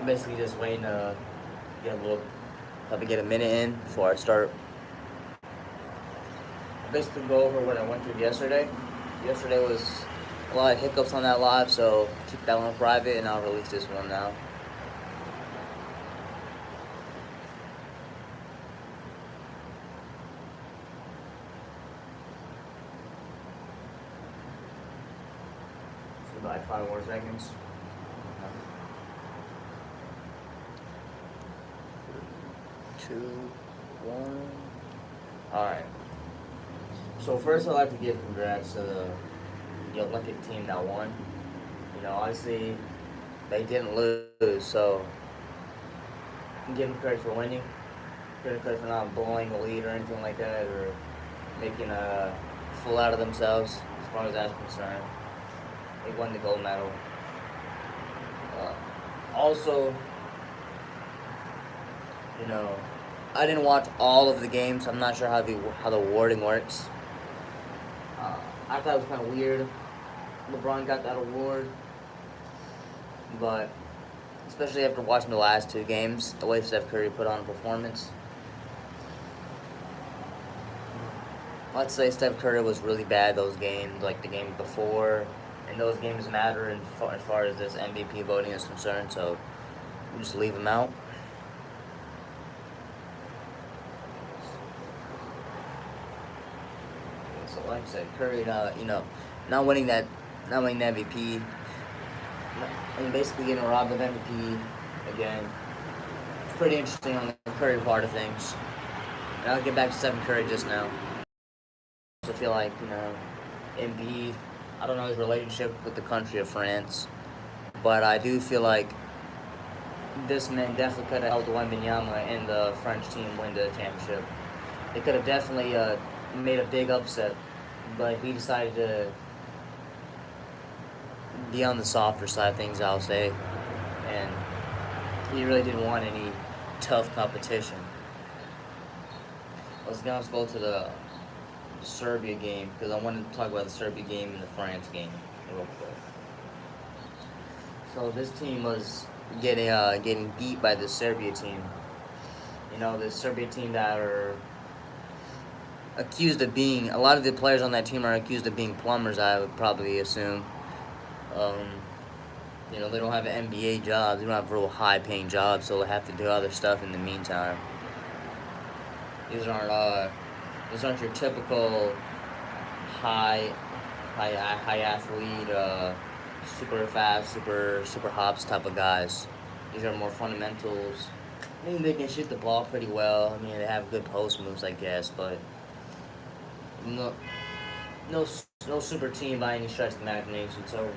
I'm basically just waiting to probably get a minute in before I start. I basically go over what I went through yesterday. Yesterday was a lot of hiccups on that live, so keep that one private, and I'll release this one now. So like 5 more seconds. 2, 1. Alright. So first I'd like to give congrats to the Olympic team that won. Obviously they didn't lose, so you can give them credit for winning. Give them credit for not blowing the lead or anything like that, or making a fool out of themselves as far as that's concerned. They won the gold medal. Also, I didn't watch all of the games. I'm not sure how the awarding works. I thought it was kind of weird. LeBron got that award, but especially after watching the last 2 games, the way Steph Curry put on a performance. Let's say Steph Curry was really bad those games, like the game before, and those games matter as far as this MVP voting is concerned, so we'll just leave him out. So like I said, Curry, not winning the MVP, and basically getting robbed of MVP again. It's pretty interesting on the Curry part of things. And I'll get back to Stephen Curry just now. I feel like, Embiid, I don't know his relationship with the country of France, but I do feel like this man definitely could have helped Wembanyama and the French team win the championship. They could have definitely made a big upset, but he decided to be on the softer side of things, I'll say, and he really didn't want any tough competition. Let's go to the Serbia game, because I wanted to talk about the Serbia game and the France game real quick. So this team was getting beat by the Serbia team. The Serbia team that are accused of being, a lot of the players on that team are accused of being plumbers, I would probably assume. They don't have NBA jobs, they don't have real high-paying jobs, so they have to do other stuff in the meantime. These aren't your typical high athlete, super fast, super hops type of guys. These are more fundamentals. I mean, they can shoot the ball pretty well. I mean, they have good post moves, I guess, but no super team by any stretch of the imagination. So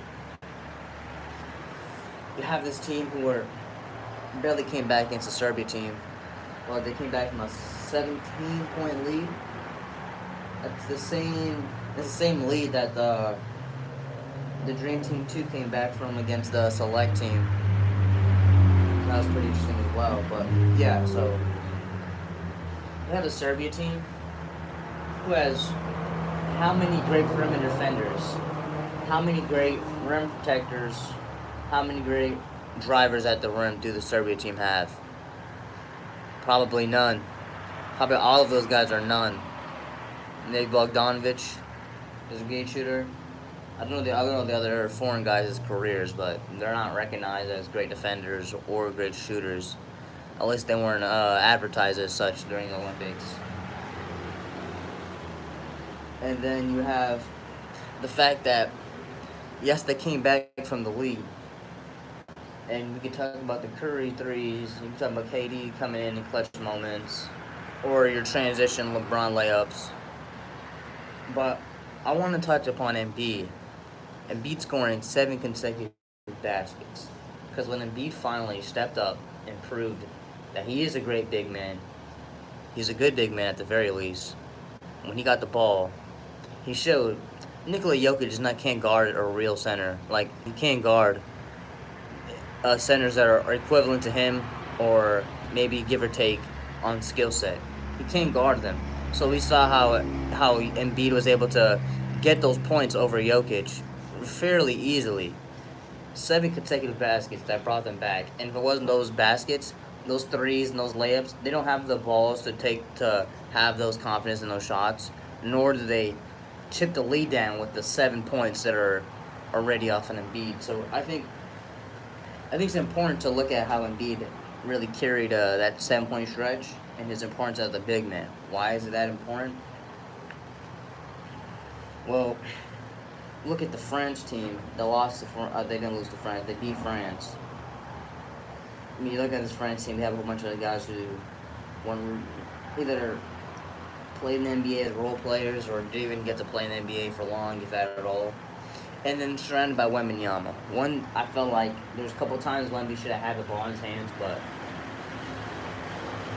you have this team who barely came back against the Serbia team. Well, they came back from a 17-point lead. It's the same lead that the Dream Team 2 came back from against the Select team. That was pretty interesting as well. But yeah, so we have the Serbia team who has how many great perimeter defenders, how many great rim protectors, how many great drivers at the rim do the Serbia team have? Probably none. Probably all of those guys are none. Nate Bogdanovic is a great shooter. I don't know the other foreign guys' careers, but they're not recognized as great defenders or great shooters. At least they weren't advertised as such during the Olympics. And then you have the fact that, yes, they came back from the lead. And we could talk about the Curry threes. You can talk about KD coming in clutch moments, or your transition LeBron layups. But I want to touch upon Embiid. Embiid scoring 7 consecutive baskets. Because when Embiid finally stepped up and proved that he is a great big man, he's a good big man at the very least. When he got the ball, he showed Nikola Jokic can't guard a real center. Like, he can't guard centers that are equivalent to him, or maybe give or take on skill set. He can't guard them. So we saw how Embiid was able to get those points over Jokic fairly easily. 7 consecutive baskets that brought them back. And if it wasn't those baskets, those threes and those layups, they don't have the balls to have those confidence in those shots, nor do they chip the lead down with the 7 points that are already off an Embiid. So I think it's important to look at how Embiid really carried that 7 point stretch and his importance as a big man. Why is it that important? Well, look at the French team. They didn't lose to France. They beat France. I mean, you look at this French team. They have a whole bunch of guys who either played in the NBA as role players or didn't even get to play in the NBA for long, if that at all. And then surrounded by Wembanyama. I felt like there was a couple times Wemby should have had the ball in his hands, but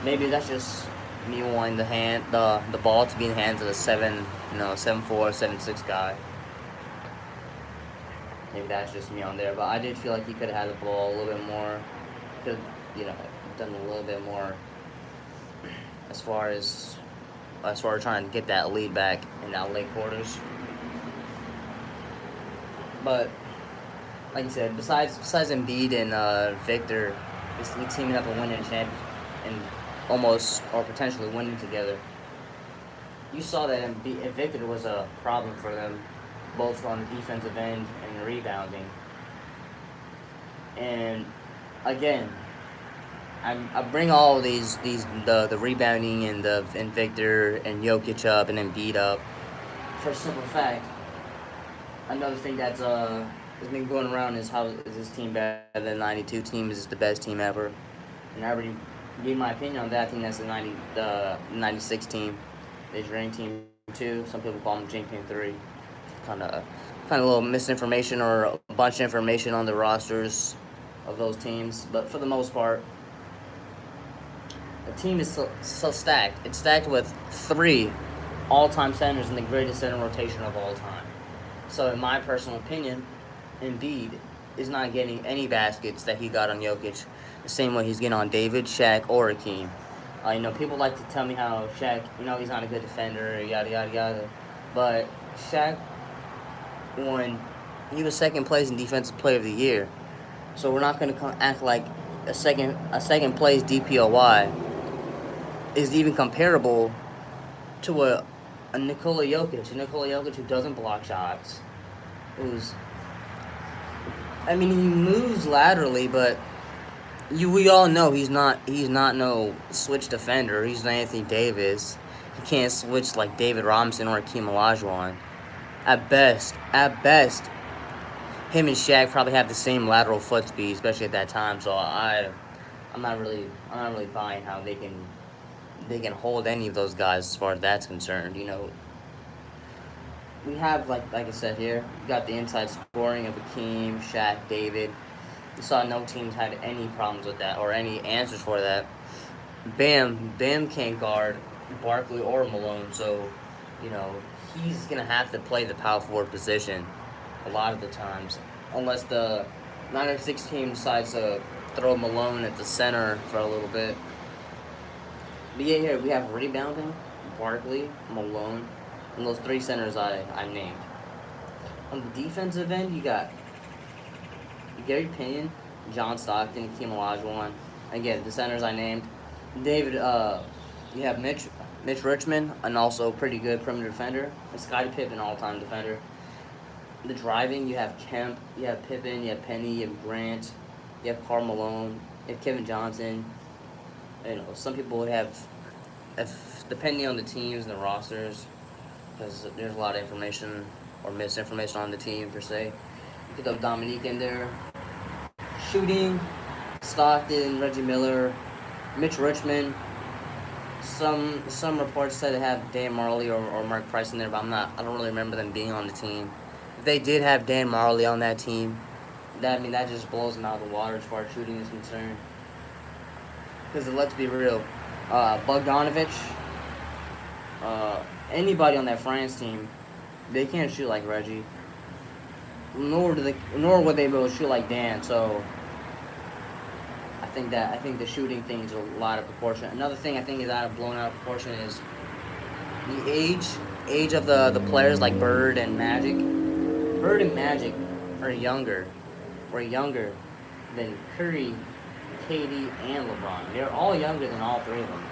maybe that's just me wanting the ball to be in the hands of the 7'4", 7'6" guy. Maybe that's just me on there, but I did feel like he could have had the ball a little bit more. Could done a little bit more as far as trying to get that lead back in that late quarters. But like I said, besides Embiid and Victor, basically teaming up and winning a championship and almost or potentially winning together, you saw that Victor was a problem for them, both on the defensive end and rebounding. And again, I bring all the rebounding and Victor and Jokic up and Embiid up for a simple fact. Another thing that's been going around is how is this team better than the '92 team? Is this the best team ever? And I already gave my opinion on that. I think that's the '96 team. They ranked team 2. Some people call them Team 3. Kind of a little misinformation or a bunch of information on the rosters of those teams. But for the most part, the team is so stacked. It's stacked with 3 all-time centers in the greatest center rotation of all time. So in my personal opinion, Embiid is not getting any baskets that he got on Jokic the same way he's getting on David, Shaq, or Hakeem. People like to tell me how Shaq, he's not a good defender, yada, yada, yada. But Shaq he was second place in Defensive Player of the Year. So we're not going to act like a second place DPOY is even comparable to a Nikola Jokic who doesn't block shots. He moves laterally, but we all know he's not no switch defender. He's not Anthony Davis. He can't switch like David Robinson or Hakeem Olajuwon. At best, him and Shaq probably have the same lateral foot speed, especially at that time. So I'm not really buying how they can hold any of those guys as far as that's concerned. We have like I said here, we got the inside scoring of Hakeem, Shaq, David. We saw no teams had any problems with that or any answers for that. Bam can't guard Barkley or Malone, so he's gonna have to play the power forward position a lot of the times, unless the 96 team decides to throw Malone at the center for a little bit. But yeah, here we have rebounding, Barkley, Malone, and those 3 centers I named. On the defensive end, you got Gary Payton, John Stockton, Hakeem Olajuwon. Again, the centers I named. David, you have Mitch Richmond, and also pretty good perimeter defender. And Scottie Pippen, all-time defender. The driving, you have Kemp, you have Pippen, you have Penny, you have Grant, you have Karl Malone, you have Kevin Johnson. Some people would have, depending on the teams and the rosters, because there's a lot of information or misinformation on the team per se. You could have Dominique in there. Shooting, Stockton, Reggie Miller, Mitch Richmond. Some reports said they have Dan Marley or Mark Price in there, but I don't really remember them being on the team. If they did have Dan Marley on that team, that just blows them out of the water as far as shooting is concerned. Because let's be real, Bogdanovic, anybody on that France team, they can't shoot like Reggie. Nor would they be able to shoot like Dan. So I think the shooting thing is a lot of proportion. Another thing I think is blown out of proportion is the age of the players like Bird and Magic. Bird and Magic are younger were younger than Curry, KD, and LeBron. They're all younger than all three of them.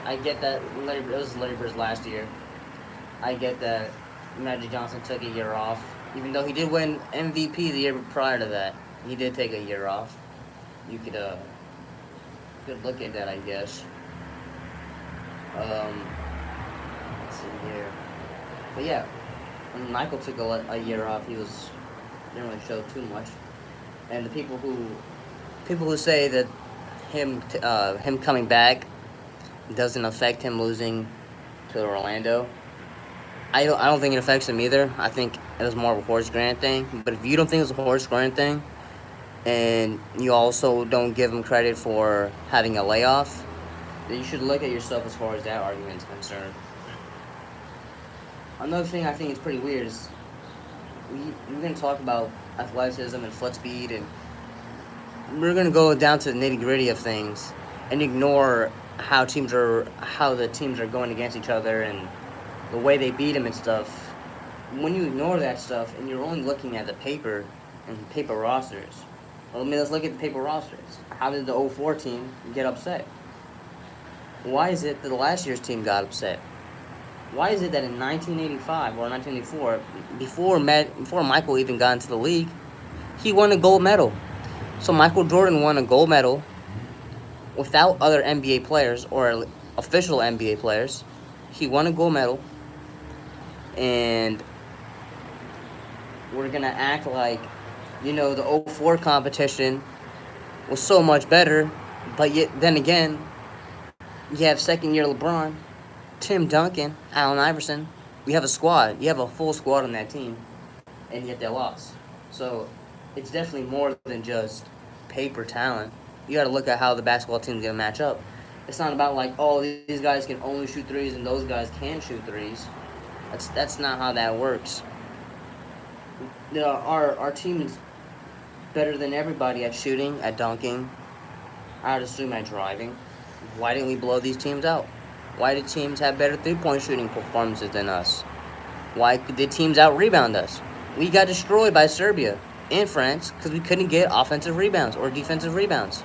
I get that it was Larry Bird's last year. I get that Magic Johnson took a year off, even though he did win MVP the year prior to that. He did take a year off. You could look at that, I guess. Let's see here. But yeah, when Michael took a year off, didn't really show too much. And the people who say that him coming back doesn't affect him losing to Orlando, I don't think it affects him either. I think it was more of a Horace Grant thing. But if you don't think it was a Horace Grant thing, and you also don't give him credit for having a layoff, then you should look at yourself as far as that argument is concerned. Another thing I think is pretty weird is we're going to talk about athleticism and foot speed, and we're going to go down to the nitty-gritty of things and ignore how the teams are going against each other and the way they beat them and stuff. When you ignore that stuff and you're only looking at the paper and paper rosters, well, let's look at the paper rosters. How did the 04 team get upset? Why is it that the last year's team got upset? Why is it that in 1985 or 1984, before Michael even got into the league, he won a gold medal? So Michael Jordan won a gold medal without other NBA players or official NBA players. He won a gold medal, and we're going to act like, the 04 competition was so much better, but yet then again, you have second-year LeBron, Tim Duncan, Allen Iverson. We have a squad. You have a full squad on that team, and yet they lost. So it's definitely more than just paper talent. You got to look at how the basketball team's going to match up. It's not about like, oh, these guys can only shoot threes and those guys can shoot threes. That's not how that works. Our team is better than everybody at shooting, at dunking, I would assume at driving. Why didn't we blow these teams out? Why did teams have better three-point shooting performances than us? Why did teams out-rebound us? We got destroyed by Serbia and France because we couldn't get offensive rebounds or defensive rebounds.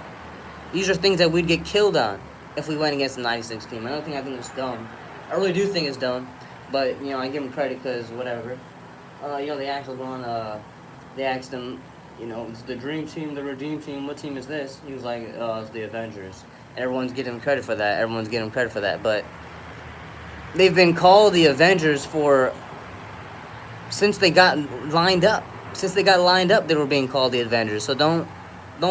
These are things that we'd get killed on if we went against the 96 team. I think it's dumb. I really do think it's dumb, but, I give them credit because whatever. They asked LeBron, they asked him, it's the dream team, the redeem team, what team is this? He was like, it's the Avengers. Everyone's getting him credit for that. But they've been called the Avengers since they got lined up. Since they got lined up, they were being called the Avengers. So don't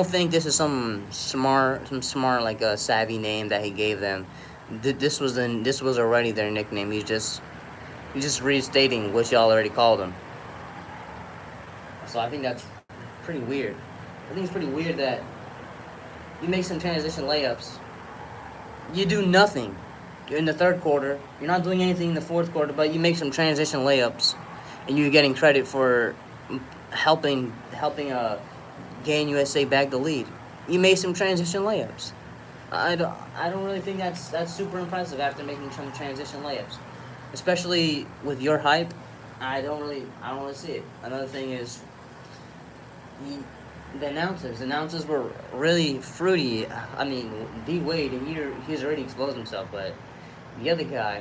think this is some smart like a savvy name that he gave them. This was already their nickname. He's just restating what y'all already called them. So I think that's pretty weird. I think it's pretty weird that you make some transition layups. You do nothing in the third quarter. You're not doing anything in the fourth quarter, but you make some transition layups, and you're getting credit for helping gain USA back the lead. You made some transition layups. I don't really think that's super impressive after making some transition layups, especially with your hype. I don't really see it. Another thing is the announcers were really fruity. I mean, D Wade, and he's already exposed himself, but the other guy,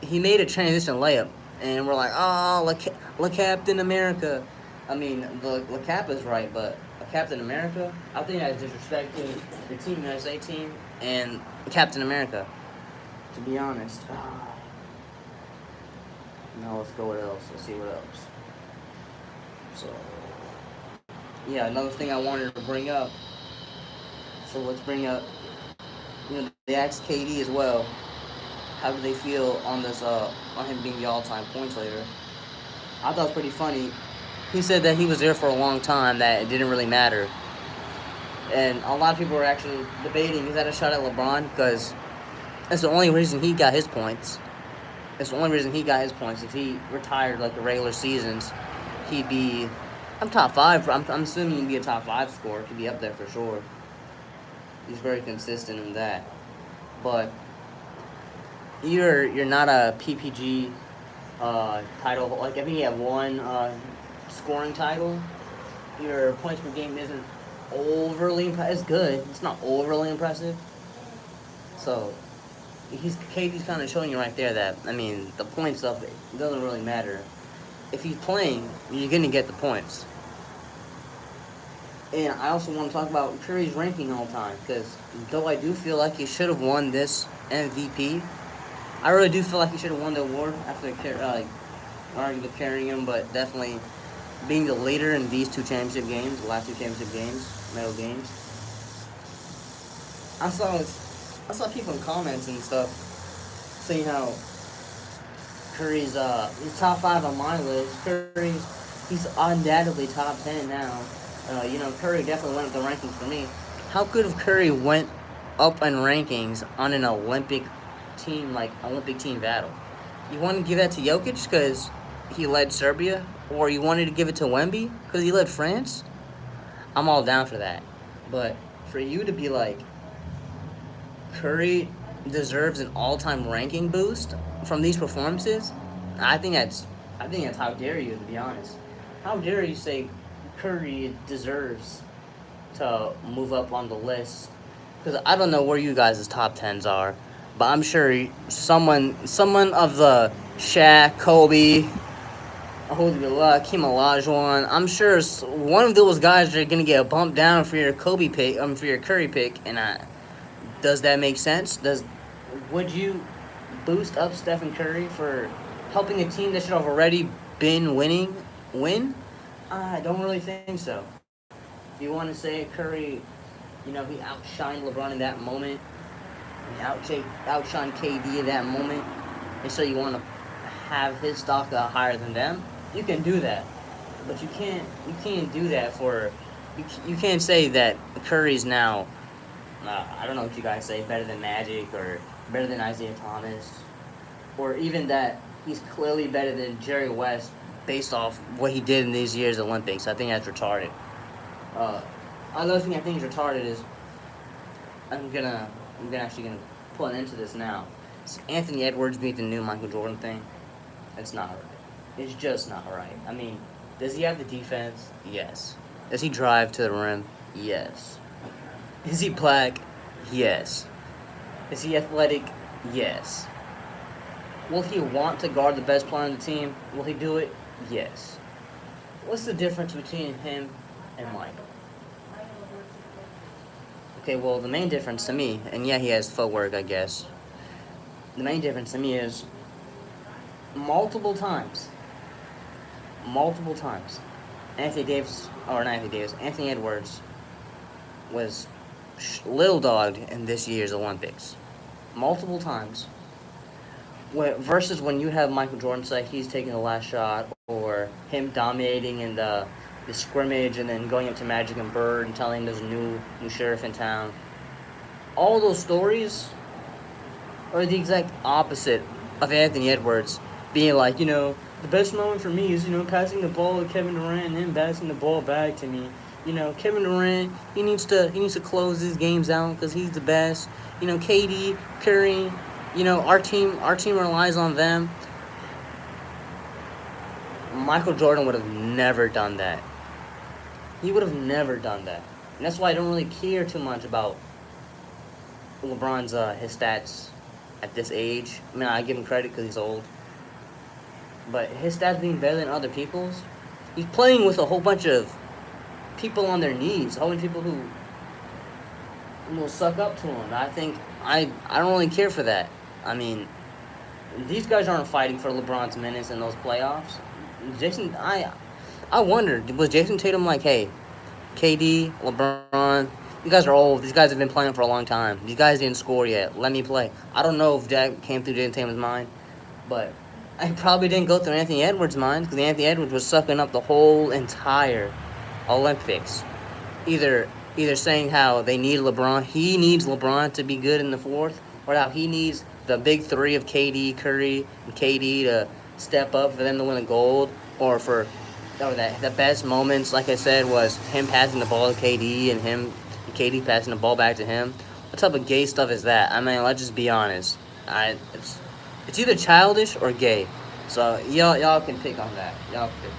he made a transition layup, and we're like, oh, look, Captain America. I mean, the Cap is right, but Captain America, I think that's disrespecting the Team USA team and Captain America, to be honest. Now let's go what else. Let's see what else. So, yeah, another thing I wanted to bring up. So let's bring up, they asked KD as well, how do they feel on this, on him being the all-time points leader? I thought it was pretty funny. He said that he was there for a long time, that it didn't really matter. And a lot of people were actually debating, is that a shot at LeBron? Because that's the only reason he got his points. It's the only reason he got his points. If he retired like the regular seasons, he'd be, I'm top 5. I'm assuming he'd be a top 5 scorer. He'd be up there for sure. He's very consistent in that. But you're not a PPG title. Like, I think he had one scoring title. your points per game isn't overly impressive. It's good. It's not overly impressive. So KD's kind of showing you right there that I mean the point stuff it doesn't really matter. If he's playing, you're gonna get the points. And I also want to talk about Curry's ranking all time because though I do feel like he should have won this MVP, I really do feel like he should have won the award after arguably carrying him, but definitely being the leader in these two championship games, the last two championship games, medal games. I saw I saw people in comments and stuff saying how Curry's he's top 5 on my list. He's undoubtedly top 10 now. Curry definitely went up the rankings for me. How could have Curry went up in rankings on an Olympic team battle? You want to give that to Jokic because he led Serbia, or you wanted to give it to Wemby because he led France? I'm all down for that. But for you to be like, Curry deserves an all-time ranking boost from these performances, I think that's how dare you, to be honest. How dare you say Curry deserves to move up on the list? Because I don't know where you guys' top 10s are, but I'm sure someone of the Shaq, Kobe, Hakeem Olajuwon, I'm sure one of those guys are gonna get a bump down for your Kobe pick, for your Curry pick, and does that make sense? Would you boost up Stephen Curry for helping a team that should have already been win? I don't really think so. If you want to say Curry, he outshined LeBron in that moment, he outshined KD in that moment, and so you want to have his stock higher than them, you can do that. But you can't do that for, you can't say that Curry's now, I don't know what you guys say, better than Magic or better than Isaiah Thomas, or even that he's clearly better than Jerry West based off what he did in these years Olympics. I think that's retarded. Another thing I think is retarded is I'm gonna put an end to this now. It's Anthony Edwards being the new Michael Jordan thing. It's not right. It's just not right. I mean, does he have the defense? Yes. Does he drive to the rim? Yes. Is he black? Yes. Is he athletic? Yes. Will he want to guard the best player on the team? Will he do it? Yes. What's the difference between him and Michael? Okay, well, the main difference to me, and yeah, he has footwork, I guess. The main difference to me is multiple times, Anthony Edwards was little dogged in this year's Olympics. Multiple times. Versus when you have Michael Jordan say he's taking the last shot, or him dominating in the scrimmage and then going up to Magic and Bird and telling there's a new sheriff in town. All those stories are the exact opposite of Anthony Edwards being like, the best moment for me is, passing the ball to Kevin Durant and him passing the ball back to me. Kevin Durant, he needs to close his games out because he's the best. KD, Curry, our team relies on them. Michael Jordan would have never done that. He would have never done that. And that's why I don't really care too much about LeBron's his stats at this age. I mean, I give him credit because he's old. But his stats being better than other people's, he's playing with a whole bunch of people on their knees. A whole bunch of people who will suck up to him. I think I don't really care for that. I mean, these guys aren't fighting for LeBron's minutes in those playoffs. I wondered, was Jason Tatum like, hey, KD, LeBron, you guys are old. These guys have been playing for a long time. These guys didn't score yet. Let me play. I don't know if that came through Jason Tatum's mind, but I probably didn't go through Anthony Edwards' mind because Anthony Edwards was sucking up the whole entire Olympics. Either saying how they need LeBron, he needs LeBron to be good in the fourth, or how he needs the big three of KD, Curry, and KD to step up for them to win a gold, or the best moments, like I said, was him passing the ball to KD and KD passing the ball back to him. What type of gay stuff is that? I mean, let's just be honest. It's either childish or gay. So y'all can pick on that. Y'all pick.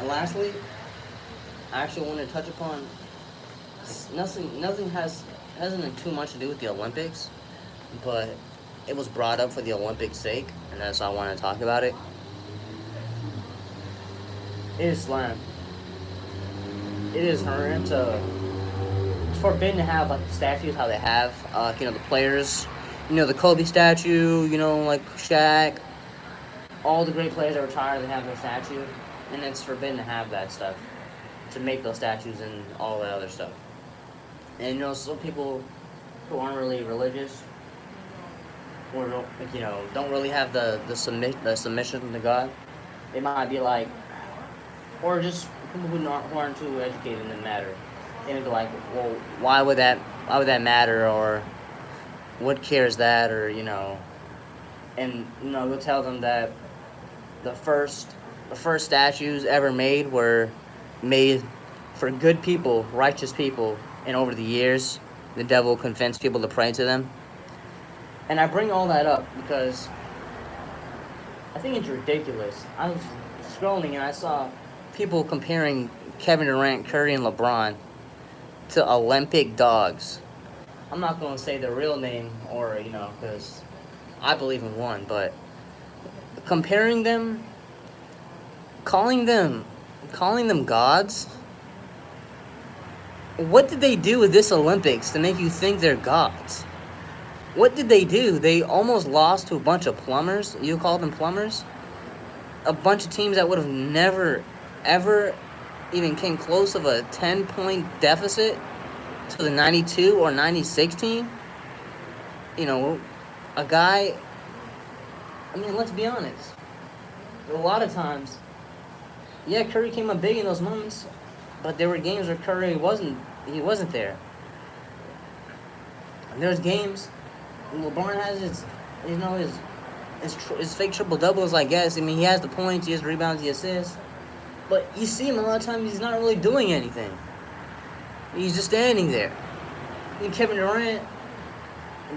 And lastly, I actually want to touch upon nothing hasn't too much to do with the Olympics, but it was brought up for the Olympics' sake, and that's why I want to talk about it. Islam. It is it's forbidden to have like statues how they have, the players, the Kobe statue, like Shaq, all the great players that retired, they have their statue, and it's forbidden to have that stuff, to make those statues and all that other stuff. And some people who aren't really religious, or don't really have the submission to God, they might be like, or just people who aren't too educated in the matter, they'd be like, well, why would that matter, or what cares that, or and we'll tell them that the first statues ever made were made for good people, righteous people, and over the years, the devil convinced people to pray to them. And I bring all that up because I think it's ridiculous. I was scrolling and I saw people comparing Kevin Durant, Curry, and LeBron to Olympic dogs. I'm not going to say their real name, or because I believe in one, but comparing them, calling them gods. What did they do with this Olympics to make you think they're gods? What did they do? They almost lost to a bunch of plumbers. You call them plumbers? A bunch of teams that would have never, ever even came close of a 10-point deficit to the 92 or 96 team. A guy, let's be honest. A lot of times, yeah, Curry came up big in those moments, but there were games where Curry wasn't there. And there's games LeBron has his fake triple doubles, I guess. He has the points, he has the rebounds, he assists, but you see him a lot of times he's not really doing anything. He's just standing there. And Kevin Durant,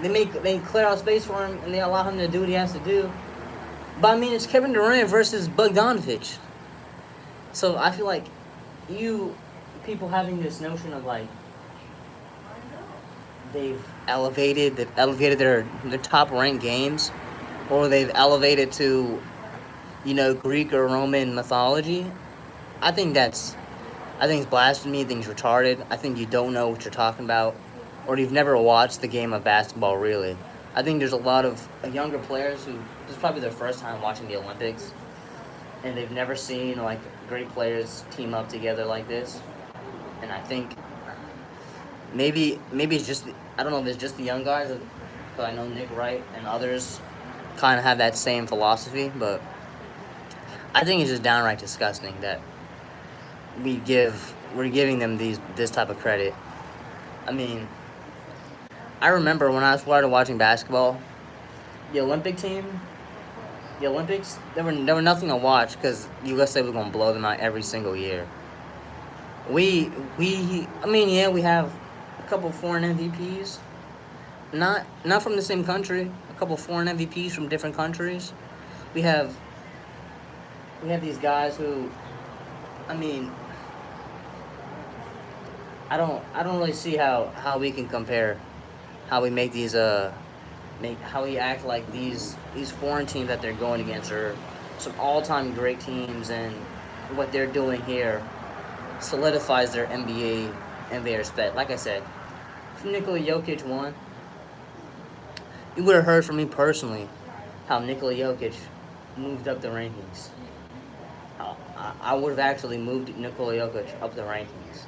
they clear out space for him and they allow him to do what he has to do. But it's Kevin Durant versus Bogdanovich. So I feel like people having this notion of like they've elevated their top ranked games, or they've elevated to Greek or Roman mythology. I think it's blasphemy. I think it's retarded. I think you don't know what you're talking about, or you've never watched the game of basketball really. I think there's a lot of younger players who this is probably their first time watching the Olympics, and they've never seen like great players team up together like this. And I think maybe it's just, I don't know if it's just the young guys, but I know Nick Wright and others kind of have that same philosophy, but I think it's just downright disgusting that we're giving them this type of credit. I remember when I started watching basketball, the Olympics, there were nothing to watch because USA was gonna blow them out every single year. We have a couple foreign MVPs, not from the same country. A couple foreign MVPs from different countries. We have these guys who, I don't really see how we can compare how we make these how we act like these foreign teams that they're going against are some all-time great teams, and what they're doing here solidifies their NBA respect. Like I said, if Nikola Jokic won, you would have heard from me personally how Nikola Jokic moved up the rankings. I would have actually moved Nikola Jokic up the rankings.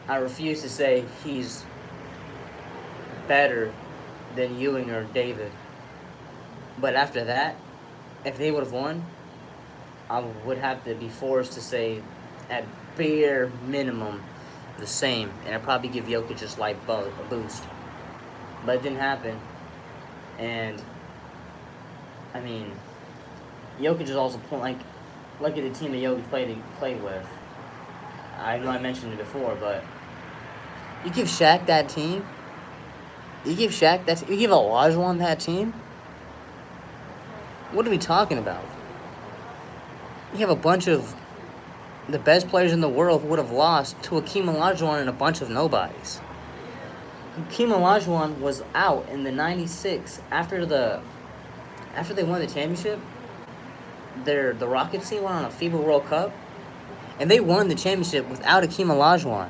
I refuse to say he's better than Ewing or David. But after that, if they would have won, I would have to be forced to say, at bare minimum, the same. And I'd probably give Jokic a slight boost. But it didn't happen. And, Jokic is also look at the team that Jokic played with. I know I mentioned it before, but you give Shaq that team. You give Olajuwon that team. What are we talking about? You have a bunch of the best players in the world who would have lost to Akeem Olajuwon and a bunch of nobodies. Akeem Olajuwon was out in the '96 after they won the championship. The Rockets team went on a FIBA World Cup, and they won the championship without Akeem Olajuwon.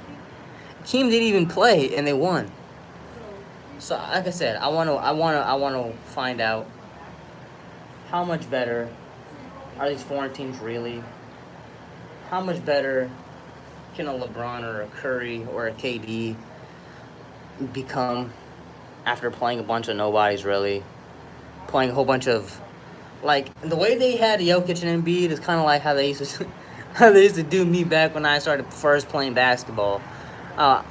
Akeem didn't even play, and they won. So, like I said, I want to find out how much better are these foreign teams really. How much better can a LeBron or a Curry or a KD become after playing a bunch of nobodies, really? Playing a whole bunch of, like, the way they had Jokic and Embiid is kind of like how they used to do me back when I started first playing basketball. I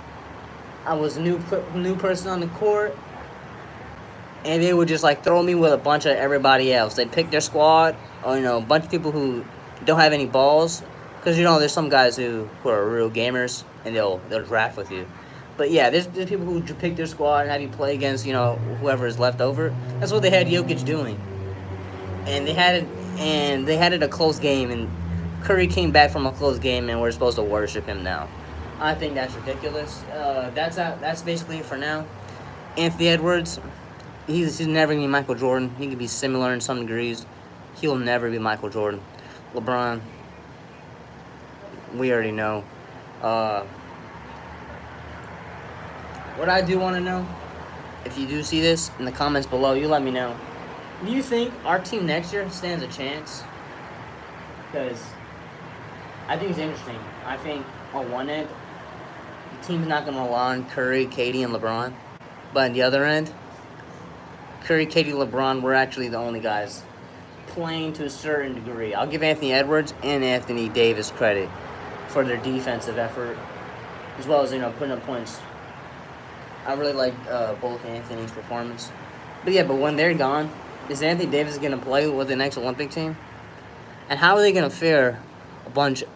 was a new person on the court, and they would just like throw me with a bunch of everybody else. They'd pick their squad, or a bunch of people who don't have any balls, because there's some guys who are real gamers, and they'll draft with you. But yeah, there's people who pick their squad and have you play against whoever is left over. That's what they had Jokic doing, and they had it a close game, and Curry came back from a close game, and we're supposed to worship him now. I think that's ridiculous. That's basically it for now. Anthony Edwards, he's never gonna be Michael Jordan. He can be similar in some degrees. He'll never be Michael Jordan. LeBron, we already know. What I do want to know, if you do see this in the comments below, you let me know. Do you think our team next year stands a chance? Because I think it's interesting. I think on one end, the team's not going to rely on Curry, KD, and LeBron. But on the other end, Curry, KD, LeBron, we're actually the only guys playing to a certain degree. I'll give Anthony Edwards and Anthony Davis credit for their defensive effort, as well as putting up points. I really like both Anthony's performance. But when they're gone, is Anthony Davis going to play with the next Olympic team? And how are they going to fare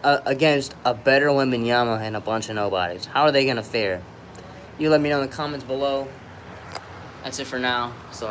against a better Wembanyama and a bunch of nobodies? How are they going to fare? You let me know in the comments below. That's it for now. So